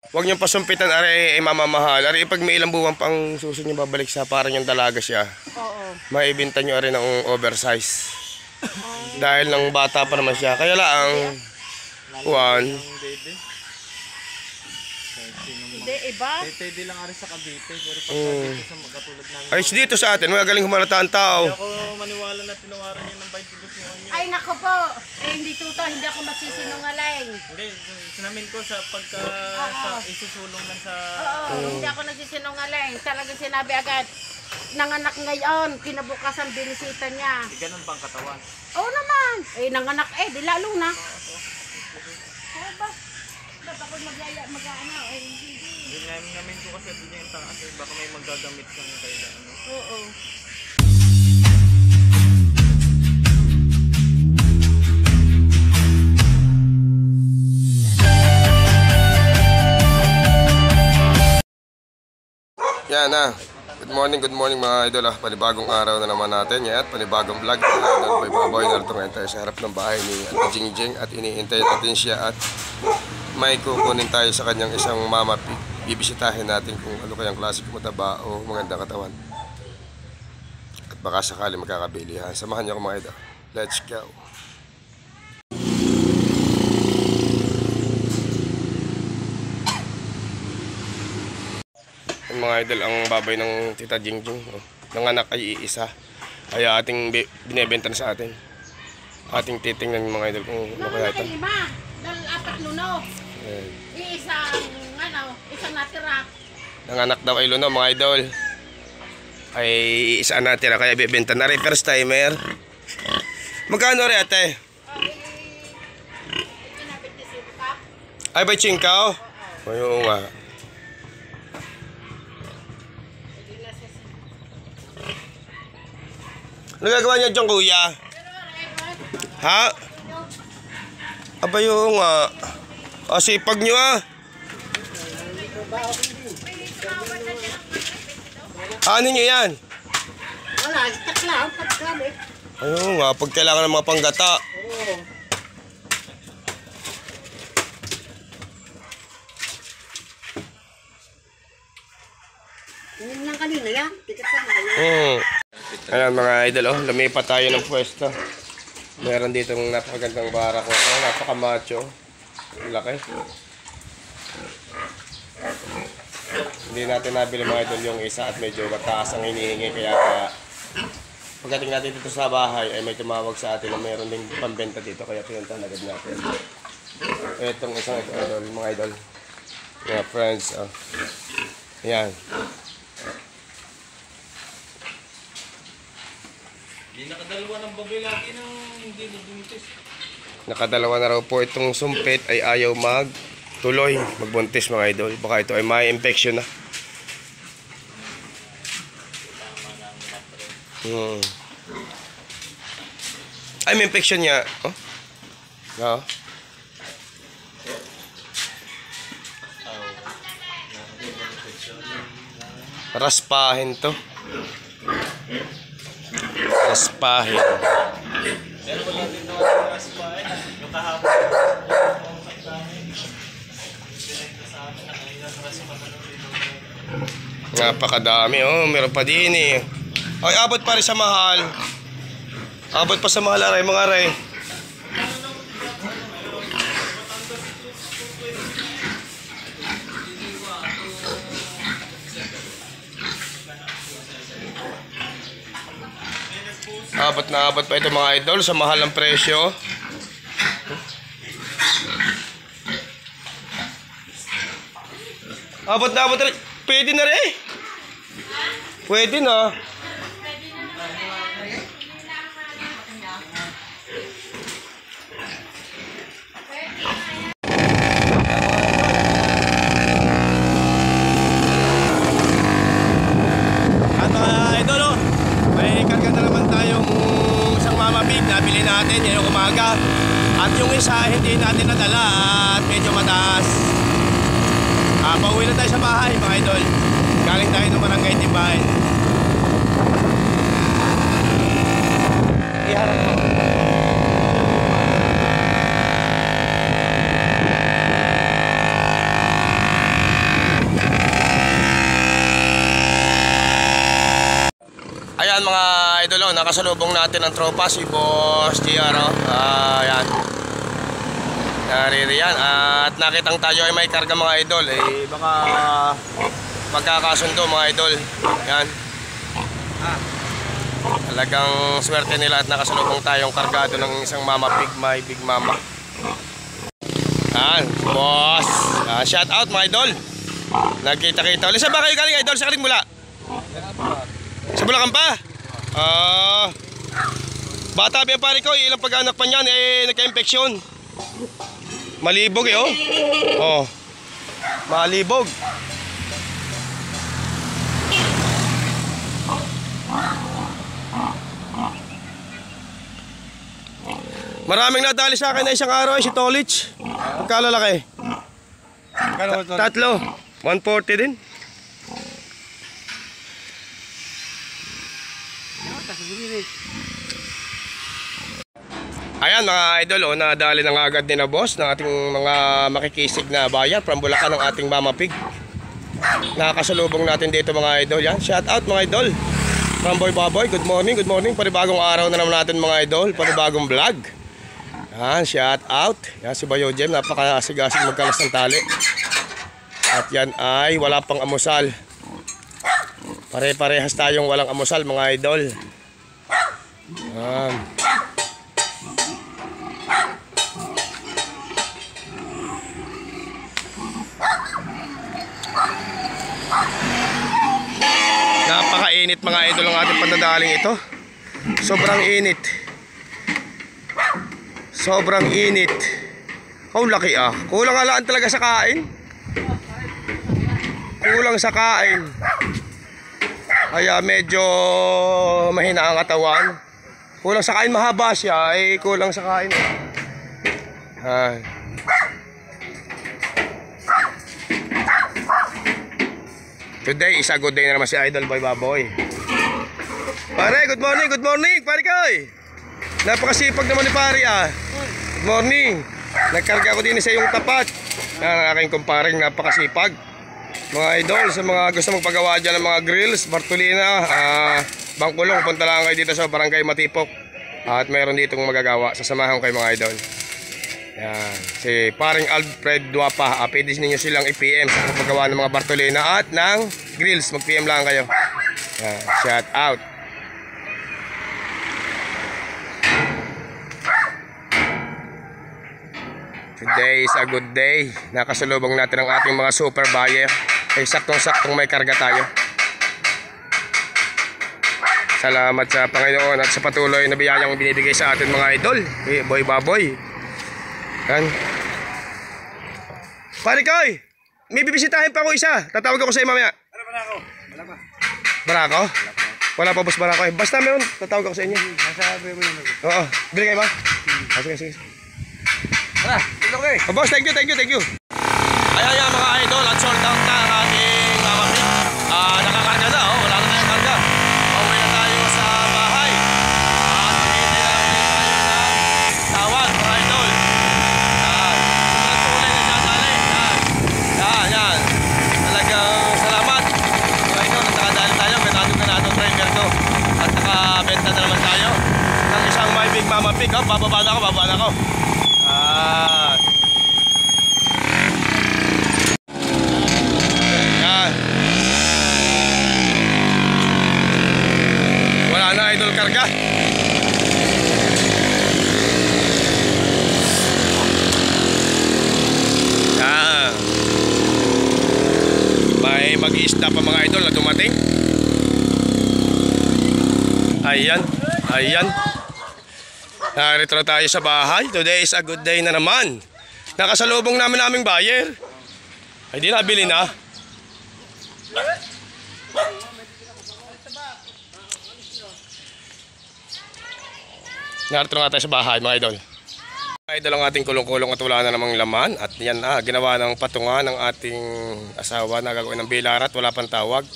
Huwag niyong pasumpitan, ari ay mamamahal. Ari pag may ilang buwan pang susunod niyo babalik sa parang yung dalaga siya. Oo. Maibinta niyo ari ng oversize. Dahil nang bata pa naman siya. Kaya lang, Juan. Hindi, iba. Pwede lang ari sa Cavite, pero pag dito sa katulad namin. Ayos dito sa atin, magaling humalata ang tao. Hindi ako maniwala na tinawaran niya ng 22 yung anyo. Ay, nako po. Hindi tuto, hindi ako magsisinungaling. Hindi, sinamin ko sa pagka isusulong lang sa... Oo, hindi ako nagsisinungaling. Talagang sinabi agad, nanganak ngayon, kinabukasan binisita niya. Ganun bang katawan? Oo naman. Eh, nanganak di lalo na. Oo ba? Ba't ako mag-ano? Hindi namin ko kasi doon yung taas, baka may magagamit kang kailangan. Oo. Yan na. Good morning mga idol. Panibagong araw na naman natin. Yan, panibagong vlog. Idol Boy Baboy. Narito ngayon tayo sa harap ng bahay ni Jing Jing at iniintay natin siya at may kukunin tayo sa kanyang isang mama pig. Bibisitahin natin kung ano kayang klase kung mataba o magandang katawan. At baka sakali magkakabili ha. Samahan niyo ako mga idol. Let's go. Mga idol, ang babay ng Tita Jing Jing. Nanganak ay iisa. Ay ating binebenta na sa atin. Ating titingnan mga idol kung ano kaya ito. Lima, dahil apat luno. Isang natira. Nanganak daw ay luno mga idol. Ay isa natira kaya bibenta na rin. First timer. Magkano rin ate? Ay ba chingkaw? Oo nga. Ano gagawa niya dyan kuya? Ha? Aba yung sipag nyo Ano nyo yan? Wala, istak lang. Ayun nga, pag kailangan ng mga panggata. Oo. Yun lang kanina yan. Tikat pa na yan. Ayan mga idol, lumipat tayo ng pwesto. Meron dito ng napakagandang barak ko. Napaka-macho. Laki. Hindi natin nabili mga idol yung isa at medyo mataas ang hinihingi. Kaya pagdating natin dito sa bahay ay may tumawag sa atin na mayroon ding pambenta dito. Kaya pinuntahan agad natin. Itong isang ito idol, mga idol. Mga friends. Ayan. Nakadalawa ng baboy lagi ng hindi nabuntis. Nakadalawa na raw po itong sumpit ay ayaw magtuloy, magbuntis mga idol. Baka ito ay may infection na. Ay may infection niya. Oh? No? Raspahin to. Raspahin. Pero wala din naman yung raspahin. Yung kahapon. Napakadami. Meron pa din eh. Ay, abot pa rin sa mahal. Abot pa sa mahal aray mga aray. Abot na abot pa ito mga idol sa mahal ng presyo. Abot na abot rin. Pwede na rin. Pwede na. Nabili natin ngayong umaga at yung isa hindi natin nadala at medyo mataas. Pauwi na tayo sa bahay mga idol. Galing tayo ng Barangay Timbahin. Iharap mo. idol, oh, nakasalubong natin ang tropa, si Boss JR. Yan. Naririyan. At nakitang tayo ay may karga mga idol. Baka magkakasundo mga idol. Yan. Talagang swerte nila at nakasalubong tayong kargado ng isang Mama Pig, may Big Mama. Yan, boss. Shout out mga idol. Nagkita-kita ulit. Saan ba kayo galing idol? Sa kaling mula? Sa Bulacan pa? Bata ba pare ko, ilang pag-anak pa niyan nagka-infeksyon. Malibog oh. Malibog. Maraming nadali sa akin na isang araw si Tolich. Pagkalalaki. Tatlo. 140 din. Ayan mga idol, nadali na agad din na boss ng ating mga makikisig na bayan from Bulacan ng ating Mama Pig. Nakakasalubong natin dito mga idol. Yan, shout out mga idol from Boy Baboy. Good morning, good morning. Panibagong araw na naman natin mga idol. Panibagong vlog. Yan, shout out. Yan si Bayo Jem, napakasigasig magkalas ng tali. At yan ay wala pang amusal. Pare-parehas tayong walang amusal mga idol. Yan. Napakainit mga idol ang ating pandadaling ito. Sobrang init. Sobrang init. Oh, laki ah. Kulang alaan talaga sa kain. Kulang sa kain. Kaya medyo mahina ang katawan. Kulang sa kain, mahaba siya. Kulang sa kain. Today is a good day na naman si Idol Boy Baboy. Pare, good morning, good morning. Pare koy. Napakasipag naman ni pare ah. Good morning. Nagkarga ko din sa iyong tapat. Ang aking kumparing napakasipag. Mga idol, sa mga gusto magpagawa dyan ng mga grills, Bartolina, Bangkulong, punta lang kayo dito sa Barangay Matipok. At mayroon ditong magagawa. Sasamahan ko kayo mga idol. Yan. Si paring Alfred Duapa, pwede ninyo silang i-PM sa paggawa ng mga Bartolina at ng grills. Mag-PM lang kayo. Yan. Shout out. Today is a good day. Nakasalubong natin ang ating mga super buyer. Saktong-saktong may karga tayo. Salamat sa Panginoon at sa patuloy na biyayang binibigay sa atin mga idol. Boy Baboy. Yan. Pare koy, may bibisitahin pa ako isa. Tatawag ako sa iyo mamaya. Ano Barako? Wala pa. Barako? Wala pa boss Barako. Basta meron, tatawag ako sa inyo. Masabi mo naman. Oo, bili kayo ba? Sige, sige. Tara, tuloy ko eh. Oh, boss, thank you, thank you, thank you. Ayan yan mga idol, at sold out na ang ating Mama Pig. Nakakarga na, wala na tayong karga. Pauwi na tayo sa bahay. At hindi na lang tayo ng tawag mga idol. Yan, tulay na dadali. Yan. Talagang salamat. Mga idol, nakadali tayo, ganadong driver ko. At nakabenta na naman tayo ng isang may Big Mama Pig. Bababa na ako. Wala na idol karga. May mag-iista pa mga idol na dumating. Ayan. Narito na tayo sa bahay. Today is a good day na naman. Nakasalubong namin aming buyer. Ay di nabili na. Narito na tayo sa bahay mga idol. Idol ang ating kulong-kulong at wala na namang laman. At yan ginawa ng patungan ng ating asawa na gagawin ng bilarat. Wala pang tawag.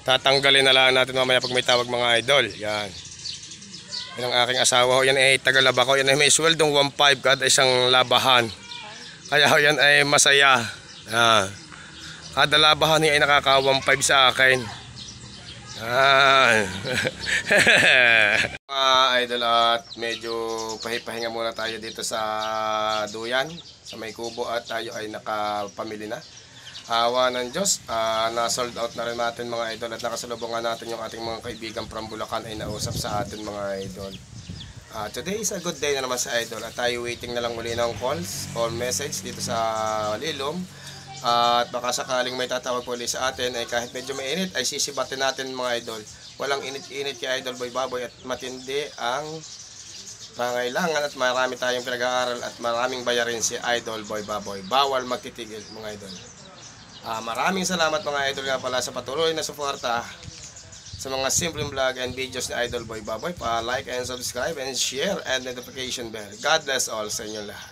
Tatanggalin na lang natin mamaya pag may tawag mga idol. Yan. Yan ang aking asawa. Yan ay tagalaba ko. Yan ay may sweldong 1.5 kada isang labahan. Kaya yan ay masaya. Kada labahan niya ay nakaka 1.5 sa akin. Ah. Mga idol, at medyo pahinga muna tayo dito sa Duyan, sa May Kubo, at tayo ay nakapamili na. Awa ng Diyos, na-sold out na rin natin mga idol, at nakasalubungan natin yung ating mga kaibigan from Bulacan ay nausap sa atin mga idol. Today is a good day na naman sa idol, at tayo waiting na lang muli ng calls or message dito sa Lilom. At baka sakaling may tatawag po ulit sa atin ay kahit medyo mainit ay sisibatin natin mga idol. Walang init-init kay Idol Boy Baboy, at matindi ang pangailangan, at marami tayong pinag-aaral at maraming bayarin si Idol Boy Baboy. Bawal magtitigil mga idol. Maraming salamat mga idol nga pala sa patuloy na suporta sa mga simpleng vlog and videos ni Idol Boy Baboy. Pa-like and subscribe and share and notification bell. God bless all sa inyo lahat.